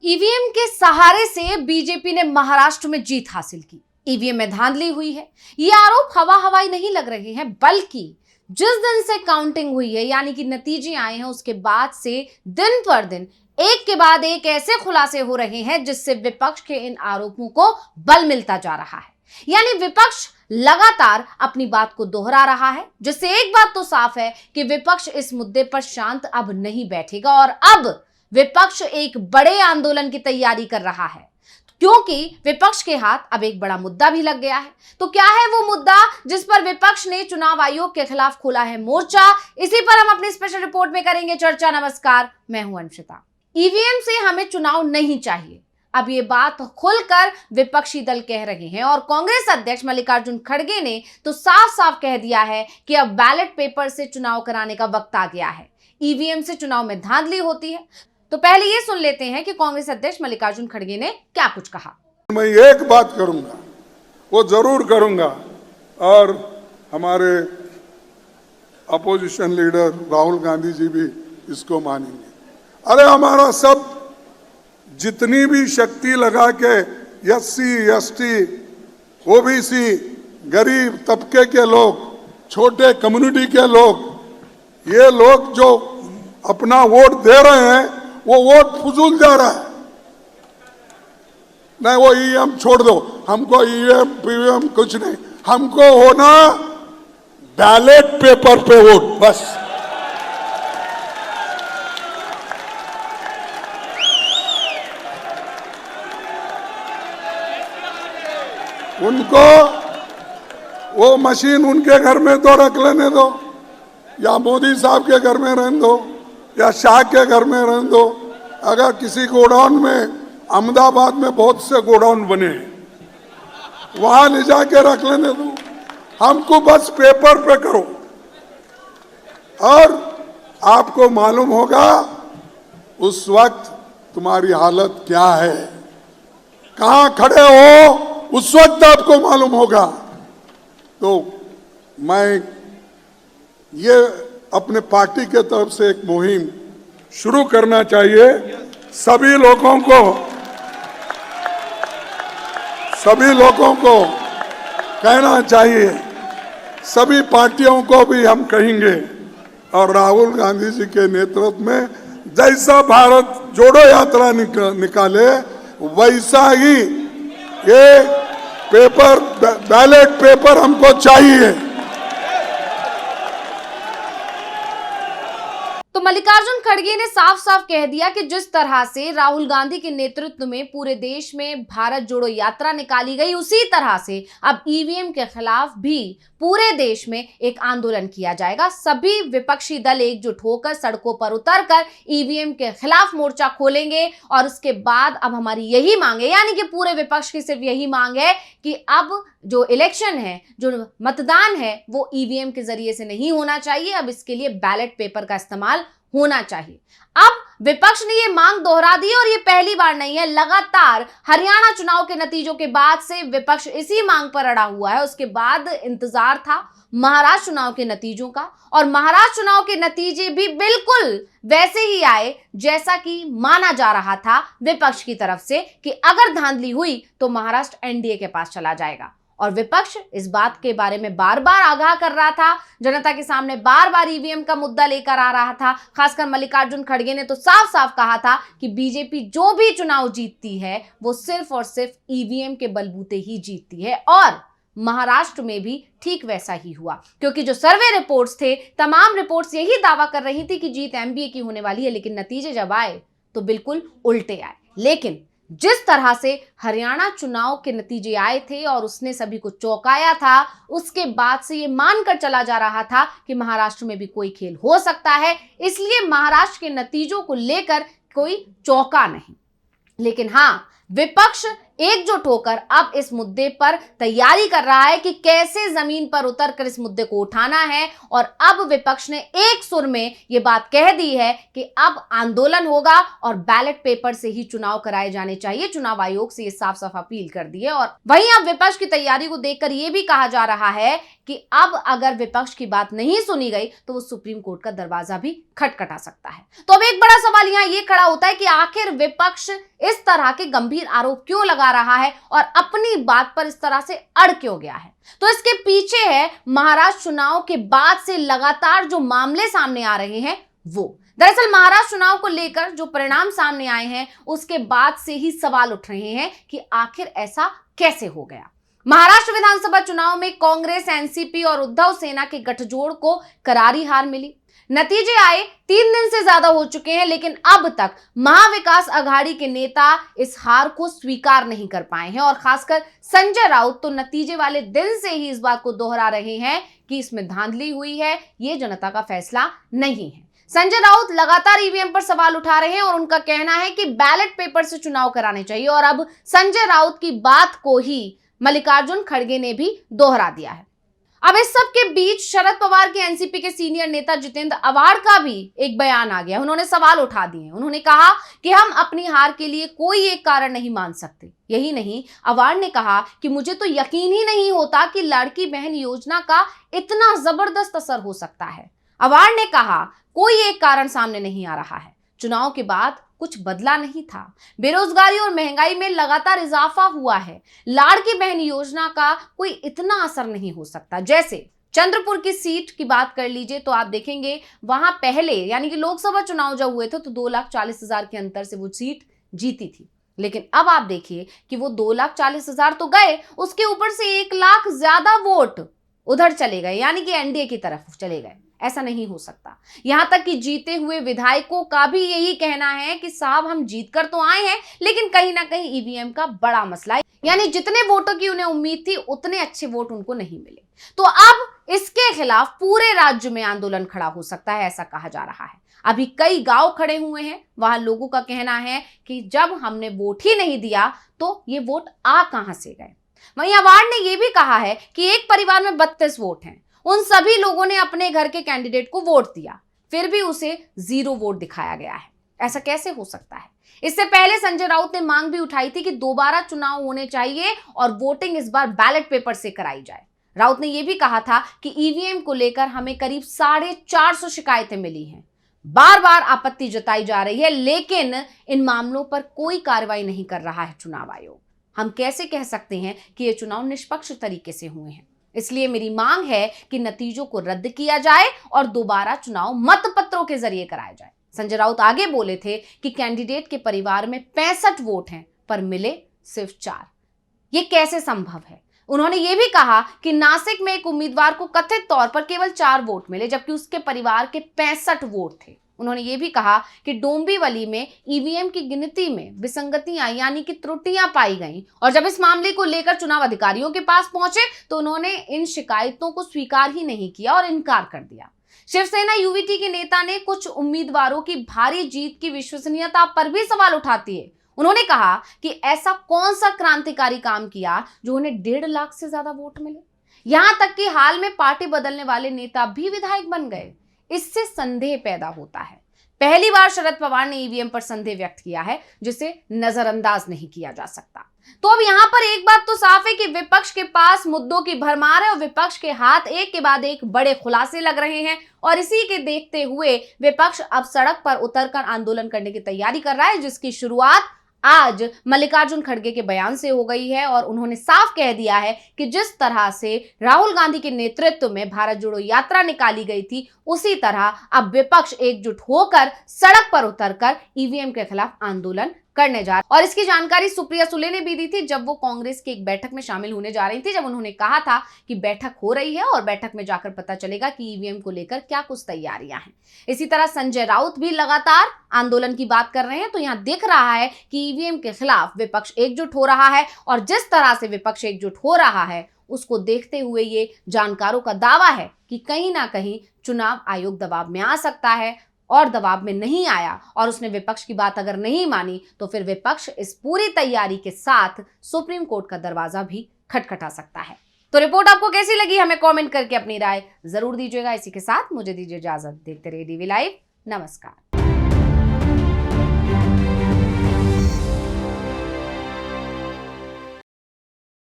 EVM के सहारे से बीजेपी ने महाराष्ट्र में जीत हासिल की। ईवीएम में धांधली हुई है, ये आरोप हवा हवाई नहीं लग रहे हैं, बल्कि जिस दिन से काउंटिंग हुई है यानी कि नतीजे आए हैं उसके बाद से दिन पर दिन एक के बाद एक ऐसे खुलासे हो रहे हैं जिससे विपक्ष के इन आरोपों को बल मिलता जा रहा है। यानी विपक्ष लगातार अपनी बात को दोहरा रहा है, जिससे एक बात तो साफ है कि विपक्ष इस मुद्दे पर शांत अब नहीं बैठेगा और अब विपक्ष एक बड़े आंदोलन की तैयारी कर रहा है, क्योंकि विपक्ष के हाथ अब एक बड़ा मुद्दा भी लग गया है। तो क्या है वो मुद्दा जिस पर विपक्ष ने चुनाव आयोग के खिलाफ खोला है मोर्चा? इसी पर हम अपनी स्पेशल रिपोर्ट में करेंगे चर्चा। नमस्कार, मैं हूं अंशिता। ईवीएम से हमें चुनाव नहीं चाहिए, अब ये बात खुलकर विपक्षी दल कह रहे हैं और कांग्रेस अध्यक्ष मल्लिकार्जुन खड़गे ने तो साफ साफ कह दिया है कि अब बैलेट पेपर से चुनाव कराने का वक्त आ गया है। ईवीएम से चुनाव में धांधली होती है। तो पहले ये सुन लेते हैं कि कांग्रेस अध्यक्ष मल्लिकार्जुन खड़गे ने क्या कुछ कहा। मैं एक बात करूंगा, वो जरूर करूंगा, और हमारे अपोजिशन लीडर राहुल गांधी जी भी इसको मानेंगे। अरे हमारा सब जितनी भी शक्ति लगा के एससी, एसटी, ओबीसी, गरीब तबके के लोग, छोटे कम्युनिटी के लोग, ये लोग जो अपना वोट दे रहे हैं वो वोट फजूल जा रहा है। नहीं, वो ईवीएम छोड़ दो, हमको ईवीएम पीवीएम कुछ नहीं, हमको होना बैलेट पेपर पे वोट, बस। उनको वो मशीन उनके घर में तो रख लेने दो, या मोदी साहब के घर में रहने दो, या शाह के घर में रहने दो। अगर किसी गोडाउन में, अहमदाबाद में बहुत से गोडाउन बने हैं, वहां ले जाके रख लेने दो, हमको बस पेपर पे करो। और आपको मालूम होगा उस वक्त तुम्हारी हालत क्या है, कहां खड़े हो, उस वक्त आपको मालूम होगा। तो मैं ये अपने पार्टी के तरफ से एक मुहिम शुरू करना चाहिए। सभी लोगों को कहना चाहिए, सभी पार्टियों को भी हम कहेंगे, और राहुल गांधी जी के नेतृत्व में जैसा भारत जोड़ो यात्रा निकाले वैसा ही ये पेपर, बैलेट पेपर हमको चाहिए। तो मल्लिकार्जुन खड़गे ने साफ साफ कह दिया कि जिस तरह से राहुल गांधी के नेतृत्व में पूरे देश में भारत जोड़ो यात्रा निकाली गई, उसी तरह से अब ईवीएम के खिलाफ भी पूरे देश में एक आंदोलन किया जाएगा। सभी विपक्षी दल एकजुट होकर सड़कों पर उतरकर ईवीएम के खिलाफ मोर्चा खोलेंगे और उसके बाद अब हमारी यही मांग है, यानी कि पूरे विपक्ष की सिर्फ यही मांग है कि अब जो इलेक्शन है, जो मतदान है, वो ईवीएम के जरिए से नहीं होना चाहिए। अब इसके लिए बैलेट पेपर का इस्तेमाल होना चाहिए। अब विपक्ष ने ये मांग दोहरा दी और ये पहली बार नहीं है, लगातार हरियाणा चुनाव के नतीजों के बाद से विपक्ष इसी मांग पर अड़ा हुआ है। उसके बाद इंतजार था महाराष्ट्र चुनाव के नतीजों का, और महाराष्ट्र चुनाव के नतीजे भी बिल्कुल वैसे ही आए जैसा कि माना जा रहा था विपक्ष की तरफ से कि अगर धांधली हुई तो महाराष्ट्र एनडीए के पास चला जाएगा। और विपक्ष इस बात के बारे में बार बार आगाह कर रहा था, जनता के सामने बार बार ईवीएम का मुद्दा लेकर आ रहा था। खासकर मल्लिकार्जुन खड़गे ने तो साफ साफ कहा था कि बीजेपी जो भी चुनाव जीतती है वो सिर्फ और सिर्फ ईवीएम के बलबूते ही जीतती है, और महाराष्ट्र में भी ठीक वैसा ही हुआ, क्योंकि जो सर्वे रिपोर्ट्स थे, तमाम रिपोर्ट्स यही दावा कर रही थी कि जीत एमबीए की होने वाली है, लेकिन नतीजे जब आए तो बिल्कुल उल्टे आए। लेकिन जिस तरह से हरियाणा चुनाव के नतीजे आए थे और उसने सभी को चौंकाया था, उसके बाद से ये मानकर चला जा रहा था कि महाराष्ट्र में भी कोई खेल हो सकता है, इसलिए महाराष्ट्र के नतीजों को लेकर कोई चौंका नहीं। लेकिन हाँ, विपक्ष एकजुट होकर अब इस मुद्दे पर तैयारी कर रहा है कि कैसे जमीन पर उतरकर इस मुद्दे को उठाना है। और अब विपक्ष ने एक सुर में यह बात कह दी है कि अब आंदोलन होगा और बैलेट पेपर से ही चुनाव कराए जाने चाहिए। चुनाव आयोग से यह साफ साफ अपील कर दी है। और वहीं अब विपक्ष की तैयारी को देखकर यह भी कहा जा रहा है कि अब अगर विपक्ष की बात नहीं सुनी गई तो वो सुप्रीम कोर्ट का दरवाजा भी खटखटा सकता है। तो अब एक बड़ा सवाल यहां यह खड़ा होता है कि आखिर विपक्ष इस तरह के गंभीर आरोप क्यों लगा रहा है और अपनी बात पर इस तरह से अड़ क्यों गया है। तो इसके पीछे है महाराष्ट्र चुनाव के बाद से लगातार जो मामले सामने आ रहे हैं वो। दरअसल महाराष्ट्र चुनाव को लेकर जो परिणाम सामने आए हैं उसके बाद से ही सवाल उठ रहे हैं कि आखिर ऐसा कैसे हो गया। महाराष्ट्र विधानसभा चुनाव में कांग्रेस, एनसीपी और उद्धव सेना के गठजोड़ को करारी हार मिली। नतीजे आए 3 दिन से ज्यादा हो चुके हैं, लेकिन अब तक महाविकास आघाड़ी के नेता इस हार को स्वीकार नहीं कर पाए हैं। और खासकर संजय राउत तो नतीजे वाले दिन से ही इस बात को दोहरा रहे हैं कि इसमें धांधली हुई है, ये जनता का फैसला नहीं है। संजय राउत लगातार ईवीएम पर सवाल उठा रहे हैं और उनका कहना है कि बैलेट पेपर से चुनाव कराने चाहिए। और अब संजय राउत की बात को ही मल्लिकार्जुन खड़गे ने भी दोहरा दिया है। अब इस सब के बीच शरद पवार के एनसीपी के सीनियर नेता जितेंद्र आव्हाड का भी एक बयान आ गया। उन्होंने सवाल उठा दिए। उन्होंने कहा कि हम अपनी हार के लिए कोई एक कारण नहीं मान सकते। यही नहीं, आव्हाड ने कहा कि मुझे तो यकीन ही नहीं होता कि लाड़की बहन योजना का इतना जबरदस्त असर हो सकता है। आव्हाड ने कहा कोई एक कारण सामने नहीं आ रहा है। चुनाव के बाद कुछ बदला नहीं था। बेरोजगारी और महंगाई में लगातार इजाफा हुआ है। लाड़की बहन योजना का कोई इतना असर नहीं हो सकता। जैसे चंद्रपुर की सीट की बात कर लीजिए तो आप देखेंगे वहां पहले यानी कि लोकसभा चुनाव जब हुए थे तो 2,40,000 के अंतर से वो सीट जीती थी। लेकिन अब आप देखिए कि वो 2,40,000 तो गए, उसके ऊपर से 1 लाख ज्यादा वोट उधर चले गए, यानी कि एनडीए की तरफ चले गए। ऐसा नहीं हो सकता। यहां तक कि जीते हुए विधायकों का भी यही कहना है कि साहब हम जीत कर तो आए हैं, लेकिन कहीं ना कहीं ईवीएम का बड़ा मसला है, यानी जितने वोटों की उन्हें उम्मीद थी उतने अच्छे वोट उनको नहीं मिले। तो अब इसके खिलाफ पूरे राज्य में आंदोलन खड़ा हो सकता है, ऐसा कहा जा रहा है। अभी कई गांव खड़े हुए हैं, वहां लोगों का कहना है कि जब हमने वोट ही नहीं दिया तो ये वोट आ कहां से गए। वहीं आव्हाड ने यह भी कहा है कि एक परिवार में 32 वोट हैं, उन सभी लोगों ने अपने घर के कैंडिडेट को वोट दिया, फिर भी उसे 0 वोट दिखाया गया है। ऐसा कैसे हो सकता है। इससे पहले संजय राउत ने मांग भी उठाई थी कि दोबारा चुनाव होने चाहिए और वोटिंग इस बार बैलेट पेपर से कराई जाए। राउत ने यह भी कहा था कि ईवीएम को लेकर हमें करीब 450 शिकायतें मिली हैं, बार बार आपत्ति जताई जा रही है, लेकिन इन मामलों पर कोई कार्रवाई नहीं कर रहा है चुनाव आयोग। हम कैसे कह सकते हैं कि ये चुनाव निष्पक्ष तरीके से हुए हैं। इसलिए मेरी मांग है कि नतीजों को रद्द किया जाए और दोबारा चुनाव मतपत्रों के जरिए कराया जाए। संजय राउत आगे बोले थे कि कैंडिडेट के परिवार में 65 वोट हैं पर मिले सिर्फ 4। ये कैसे संभव है। उन्होंने ये भी कहा कि नासिक में एक उम्मीदवार को कथित तौर पर केवल 4 वोट मिले, जबकि उसके परिवार के 65 वोट थे। उन्होंने ये भी कहा कि डोंबिवली में ईवीएम की गिनती में विसंगतियां यानी कि त्रुटियां पाई गईं और जब इस मामले को लेकर चुनाव अधिकारियों के पास पहुंचे तो उन्होंने इन शिकायतों को स्वीकार ही नहीं किया और इनकार कर दिया। शिवसेना यूवीटी के नेता ने कुछ उम्मीदवारों की भारी जीत की विश्वसनीयता पर भी सवाल उठाती है। उन्होंने कहा कि ऐसा कौन सा क्रांतिकारी काम किया जो उन्हें 1.5 लाख से ज्यादा वोट मिले। यहां तक कि हाल में पार्टी बदलने वाले नेता भी विधायक बन गए। इससे संदेह पैदा होता है। पहली बार शरद पवार ने ईवीएम पर संदेह व्यक्त किया है, जिसे नजरअंदाज नहीं किया जा सकता। तो अब यहां पर एक बात तो साफ है कि विपक्ष के पास मुद्दों की भरमार है और विपक्ष के हाथ एक के बाद एक बड़े खुलासे लग रहे हैं और इसी के देखते हुए विपक्ष अब सड़क पर उतरकर आंदोलन करने की तैयारी कर रहा है, जिसकी शुरुआत आज मल्लिकार्जुन खड़गे के बयान से हो गई है। और उन्होंने साफ कह दिया है कि जिस तरह से राहुल गांधी के नेतृत्व में भारत जोड़ो यात्रा निकाली गई थी, उसी तरह अब विपक्ष एकजुट होकर सड़क पर उतरकर ईवीएम के खिलाफ आंदोलन करने जा रहे। और इसकी जानकारी सुप्रिया सुले ने भी दी थी जब वो कांग्रेस की एक बैठक में शामिल होने जा रही थी, जब उन्होंने कहा था कि बैठक हो रही है और बैठक में जाकर पता चलेगा कि ईवीएम को लेकर क्या कुछ तैयारियां हैं। इसी तरह संजय राउत भी लगातार आंदोलन की बात कर रहे हैं। तो यहां दिख रहा है कि ईवीएम के खिलाफ विपक्ष एकजुट हो रहा है और जिस तरह से विपक्ष एकजुट हो रहा है उसको देखते हुए ये जानकारों का दावा है कि कहीं ना कहीं चुनाव आयोग दबाव में आ सकता है और दबाव में नहीं आया और उसने विपक्ष की बात अगर नहीं मानी तो फिर विपक्ष इस पूरी तैयारी के साथ सुप्रीम कोर्ट का दरवाजा भी खटखटा सकता है। तो रिपोर्ट आपको कैसी लगी हमें कमेंट करके अपनी राय जरूर दीजिएगा। इसी के साथ मुझे दीजिए इजाजत। देखते रहिए डीवी लाइव। नमस्कार।